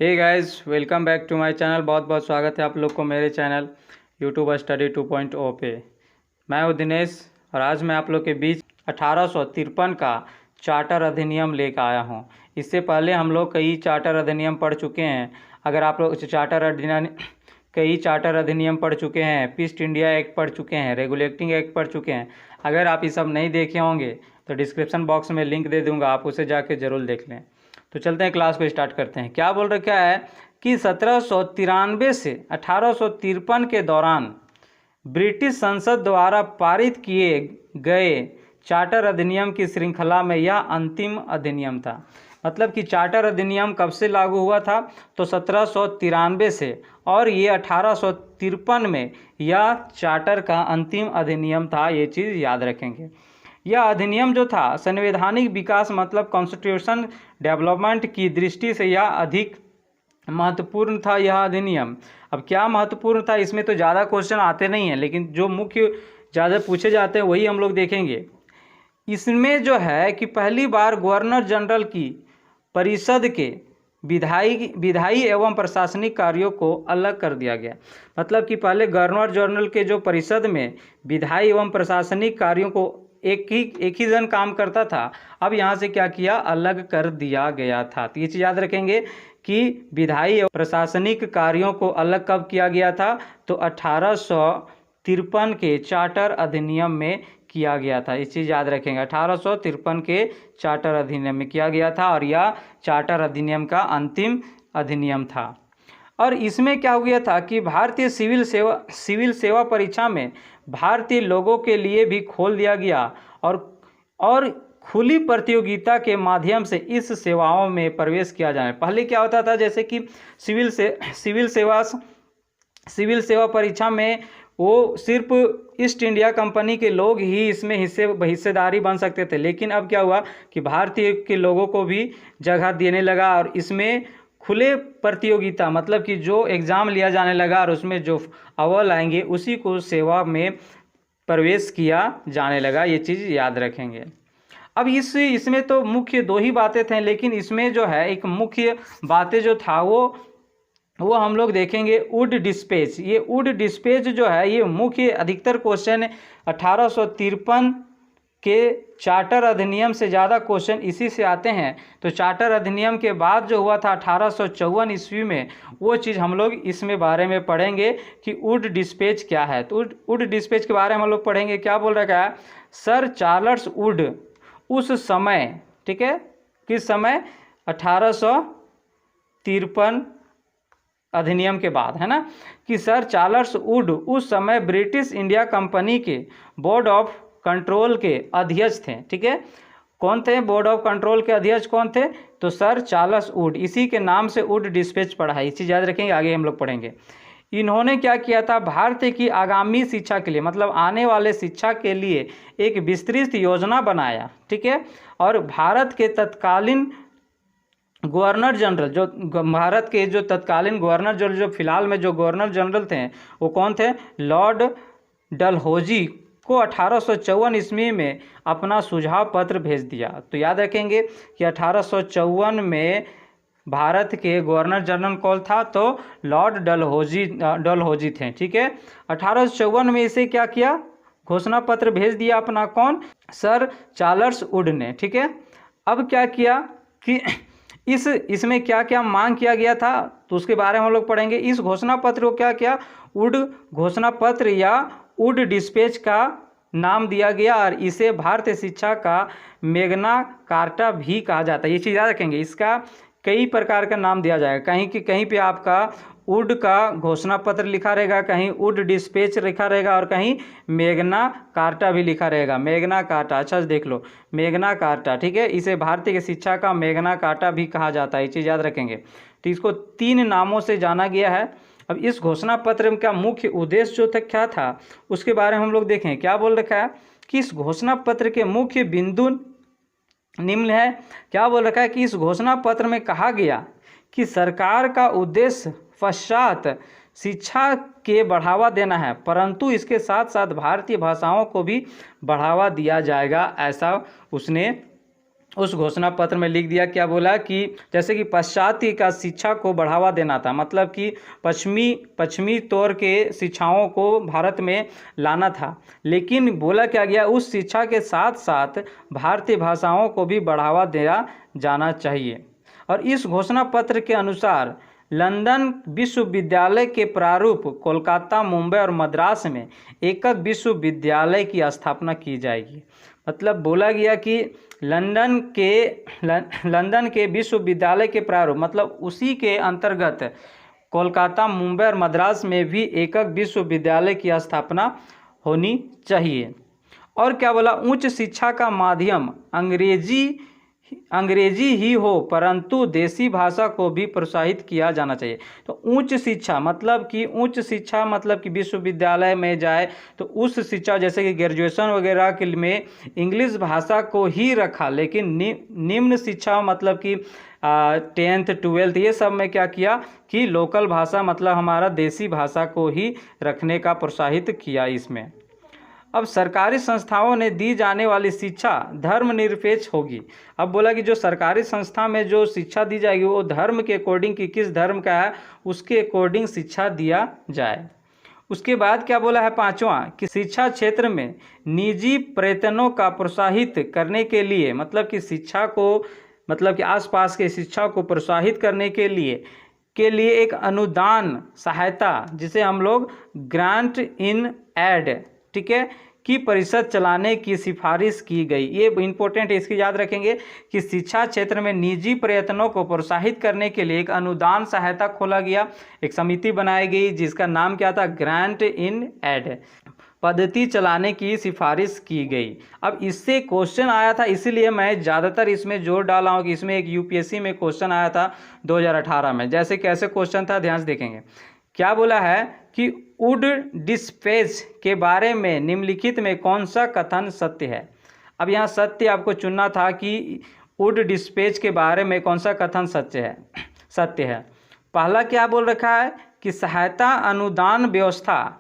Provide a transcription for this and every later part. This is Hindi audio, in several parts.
Hey guys, welcome back to my channel. बहुत बहुत स्वागत है आप लोग को मेरे चैनल यूट्यूब स्टडी 2.0 पे। मैं हूँ दिनेश और आज मैं आप लोग के बीच 1853 का चार्टर अधिनियम लेकर आया हूँ। इससे पहले हम लोग कई चार्टर अधिनियम पढ़ चुके हैं। अगर आप लोग कई चार्टर अधिनियम पढ़ चुके हैं, पिट इंडिया एक्ट पढ़ चुके हैं, रेगुलेटिंग एक्ट पढ़ चुके हैं। अगर आप ये सब नहीं देखे होंगे तो डिस्क्रिप्शन बॉक्स में लिंक दे दूँगा, आप उसे जाके ज़रूर देख लें। तो चलते हैं, क्लास को स्टार्ट करते हैं। क्या बोल रखा है कि 1793 से 1853 के दौरान ब्रिटिश संसद द्वारा पारित किए गए चार्टर अधिनियम की श्रृंखला में यह अंतिम अधिनियम था। मतलब कि चार्टर अधिनियम कब से लागू हुआ था? तो 1793 से, और ये 1853 में यह चार्टर का अंतिम अधिनियम था। ये चीज़ याद रखेंगे। यह अधिनियम जो था संवैधानिक विकास मतलब कॉन्स्टिट्यूशन डेवलपमेंट की दृष्टि से यह अधिक महत्वपूर्ण था। यह अधिनियम अब क्या महत्वपूर्ण था, इसमें तो ज़्यादा क्वेश्चन आते नहीं हैं, लेकिन जो मुख्य ज़्यादा पूछे जाते हैं वही हम लोग देखेंगे। इसमें जो है कि पहली बार गवर्नर जनरल की परिषद के विधायी एवं प्रशासनिक कार्यों को अलग कर दिया गया। मतलब कि पहले गवर्नर जनरल के जो परिषद में विधायी एवं प्रशासनिक कार्यों को एक ही जन काम करता था, अब यहाँ से क्या किया, अलग कर दिया गया था। तो ये चीज़ याद रखेंगे कि विधायी एवं प्रशासनिक कार्यों को अलग कब किया गया था? तो 1853 के चार्टर अधिनियम में किया गया था। इस चीज़ याद रखेंगे, 1853 के चार्टर अधिनियम में किया गया था और यह चार्टर अधिनियम का अंतिम अधिनियम था। और इसमें क्या हो गया था कि भारतीय सिविल सेवा परीक्षा में भारतीय लोगों के लिए भी खोल दिया गया और खुली प्रतियोगिता के माध्यम से इस सेवाओं में प्रवेश किया जाए। पहले क्या होता था, जैसे कि सिविल सेवा परीक्षा में वो सिर्फ ईस्ट इंडिया कंपनी के लोग ही इसमें हिस्सेदारी बन सकते थे। लेकिन अब क्या हुआ कि भारतीय के लोगों को भी जगह देने लगा और इसमें खुले प्रतियोगिता मतलब कि जो एग्ज़ाम लिया जाने लगा और उसमें जो अव्वल आएंगे उसी को सेवा में प्रवेश किया जाने लगा। ये चीज़ याद रखेंगे। अब इसमें तो मुख्य दो ही बातें थे, लेकिन इसमें जो है एक मुख्य बातें जो था वो हम लोग देखेंगे वुड डिस्पैच। ये वुड डिस्पैच जो है ये मुख्य अधिकतर क्वेश्चन 1853 के चार्टर अधिनियम से ज़्यादा क्वेश्चन इसी से आते हैं। तो चार्टर अधिनियम के बाद जो हुआ था 1854 ईस्वी में, वो चीज़ हम लोग इसमें बारे में पढ़ेंगे कि वुड डिस्पैच क्या है। तो वुड डिस्पैच के बारे में हम लोग पढ़ेंगे। क्या बोल रखा है, सर चार्ल्स वुड उस समय, ठीक है, किस समय, 1853 अधिनियम के बाद, है ना, कि सर चार्ल्स वुड उस समय ब्रिटिश इंडिया कंपनी के बोर्ड ऑफ कंट्रोल के अध्यक्ष थे। ठीक है, कौन थे बोर्ड ऑफ कंट्रोल के अध्यक्ष? कौन थे? तो सर चार्ल्स वुड। इसी के नाम से वुड डिस्पैच पढ़ा है। इसी याद रखेंगे, आगे हम लोग पढ़ेंगे। इन्होंने क्या किया था, भारत की आगामी शिक्षा के लिए मतलब आने वाले शिक्षा के लिए एक विस्तृत योजना बनाया। ठीक है, और भारत के तत्कालीन गवर्नर जनरल जो भारत के जो तत्कालीन गवर्नर जनरल जो फिलहाल में जो गवर्नर जनरल थे वो कौन थे? लॉर्ड डलहौजी को 1854 ईस्वी में अपना सुझाव पत्र भेज दिया। तो याद रखेंगे कि 1854 में भारत के गवर्नर जनरल कौन था? तो लॉर्ड डलहौजी थे। ठीक है, 1854 में इसे क्या किया, घोषणा पत्र भेज दिया अपना, कौन? सर चार्ल्स वुड ने। ठीक है, अब क्या किया कि इसमें क्या क्या मांग किया गया था, तो उसके बारे में हम लोग पढ़ेंगे। इस घोषणा पत्र को क्या किया, वुड घोषणा पत्र या वुड डिस्पैच का नाम दिया गया और इसे भारतीय शिक्षा का मैग्ना कार्टा भी कहा जाता है। ये चीज़ याद रखेंगे, इसका कई प्रकार का नाम दिया जाएगा। कहीं पे आपका वुड का घोषणा पत्र लिखा रहेगा, कहीं वुड डिस्पैच लिखा रहेगा और कहीं मैग्ना कार्टा भी लिखा रहेगा। मैग्ना कार्टा, अच्छा से देख लो, मैग्ना कार्टा। ठीक है, इसे भारतीय की शिक्षा का मैग्ना कार्टा भी कहा जाता है। ये चीज़ याद रखेंगे। तो इसको 3 नामों से जाना गया है। अब इस घोषणा पत्र का मुख्य उद्देश्य जो था क्या था उसके बारे में हम लोग देखें। क्या बोल रखा है कि इस घोषणा पत्र के मुख्य बिंदु निम्न है। क्या बोल रखा है कि इस घोषणा पत्र में कहा गया कि सरकार का उद्देश्य पश्चात शिक्षा के बढ़ावा देना है, परंतु इसके साथ साथ भारतीय भाषाओं को भी बढ़ावा दिया जाएगा, ऐसा उसने उस घोषणा पत्र में लिख दिया, क्या बोला कि जैसे कि पाश्चात्य का शिक्षा को बढ़ावा देना था, मतलब कि पश्चिमी तौर के शिक्षाओं को भारत में लाना था। लेकिन बोला क्या गया, उस शिक्षा के साथ साथ भारतीय भाषाओं को भी बढ़ावा दिया जाना चाहिए। और इस घोषणा पत्र के अनुसार लंदन विश्वविद्यालय के प्रारूप कोलकाता, मुंबई और मद्रास में एकक विश्वविद्यालय की स्थापना की जाएगी। मतलब बोला गया कि लंदन के विश्वविद्यालय के प्रारूप, मतलब उसी के अंतर्गत कोलकाता, मुंबई और मद्रास में भी एकक विश्वविद्यालय की स्थापना होनी चाहिए। और क्या बोला, उच्च शिक्षा का माध्यम अंग्रेजी ही हो, परंतु देसी भाषा को भी प्रोत्साहित किया जाना चाहिए। तो उच्च शिक्षा मतलब कि विश्वविद्यालय में जाए तो उस शिक्षा, जैसे कि ग्रेजुएशन वगैरह के में इंग्लिश भाषा को ही रखा, लेकिन निम्न शिक्षा मतलब कि 10th 12th ये सब में क्या किया कि लोकल भाषा मतलब हमारा देसी भाषा को ही रखने का प्रोत्साहित किया इसमें। अब सरकारी संस्थाओं ने दी जाने वाली शिक्षा धर्मनिरपेक्ष होगी। अब बोला कि जो सरकारी संस्था में जो शिक्षा दी जाएगी वो धर्म के अकॉर्डिंग, कि किस धर्म का है उसके अकॉर्डिंग शिक्षा दिया जाए। उसके बाद क्या बोला है, 5वां, कि शिक्षा क्षेत्र में निजी प्रयत्नों का प्रोत्साहित करने के लिए, मतलब कि शिक्षा को, मतलब कि आसपास के शिक्षा को प्रोत्साहित करने के लिए एक अनुदान सहायता, जिसे हम लोग ग्रांट इन एड, ठीक है, की परिषद चलाने की सिफारिश की गई। ये इंपॉर्टेंट है, इसकी याद रखेंगे कि शिक्षा क्षेत्र में निजी प्रयत्नों को प्रोत्साहित करने के लिए एक अनुदान सहायता खोला गया, एक समिति बनाई गई जिसका नाम क्या था, ग्रांट इन एड पद्धति चलाने की सिफारिश की गई। अब इससे क्वेश्चन आया था, इसीलिए मैं ज़्यादातर इसमें जोर डाला हूँ कि इसमें एक यूपीएससी में क्वेश्चन आया था 2018 में। जैसे कैसे क्वेश्चन था, ध्यान से देखेंगे। क्या बोला है कि वुड डिस्पैच के बारे में निम्नलिखित में कौन सा कथन सत्य है। अब यहाँ सत्य आपको चुनना था कि वुड डिस्पैच के बारे में कौन सा कथन सत्य है। पहला क्या बोल रखा है कि सहायता अनुदान व्यवस्था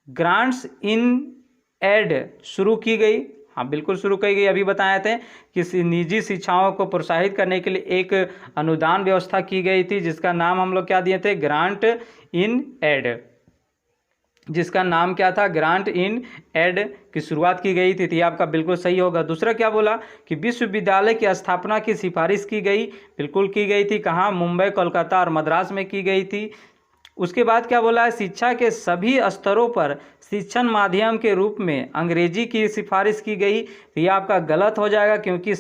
ग्रांट्स इन एड शुरू की गई। हाँ, बिल्कुल शुरू की गई। अभी बताए थे कि निजी शिक्षाओं को प्रोत्साहित करने के लिए एक अनुदान व्यवस्था की गई थी, जिसका नाम हम लोग क्या दिए थे, ग्रांट इन एड, जिसका नाम क्या था, ग्रांट इन एड की शुरुआत की गई थी। तो ये आपका बिल्कुल सही होगा। दूसरा क्या बोला कि विश्वविद्यालय की स्थापना की सिफारिश की गई, बिल्कुल की गई थी। कहाँ, मुंबई, कोलकाता और मद्रास में की गई थी। उसके बाद क्या बोला है, शिक्षा के सभी स्तरों पर शिक्षण माध्यम के रूप में अंग्रेजी की सिफारिश की गई। तो ये आपका गलत हो जाएगा, क्योंकि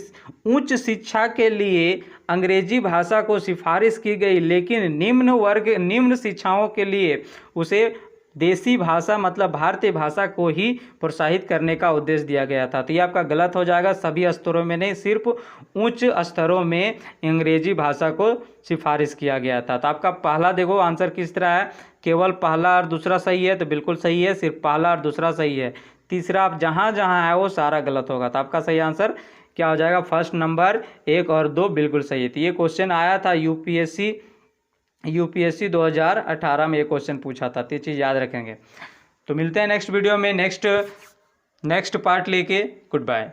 उच्च शिक्षा के लिए अंग्रेजी भाषा को सिफारिश की गई, लेकिन निम्न शिक्षाओं के लिए उसे देसी भाषा मतलब भारतीय भाषा को ही प्रोत्साहित करने का उद्देश्य दिया गया था। तो ये आपका गलत हो जाएगा। सभी स्तरों में नहीं, सिर्फ उच्च स्तरों में अंग्रेजी भाषा को सिफारिश किया गया था। तो आपका पहला देखो आंसर किस तरह है, केवल पहला और दूसरा सही है, तो बिल्कुल सही है, सिर्फ पहला और दूसरा सही है। तीसरा आप जहाँ जहाँ है वो सारा गलत होगा। तो आपका सही आंसर क्या हो जाएगा, फर्स्ट नंबर 1 और 2 बिल्कुल सही है। तो ये क्वेश्चन आया था यूपीएससी 2018 में ये क्वेश्चन पूछा था। तो ये चीज़ याद रखेंगे। तो मिलते हैं नेक्स्ट वीडियो में नेक्स्ट पार्ट लेके। Good bye.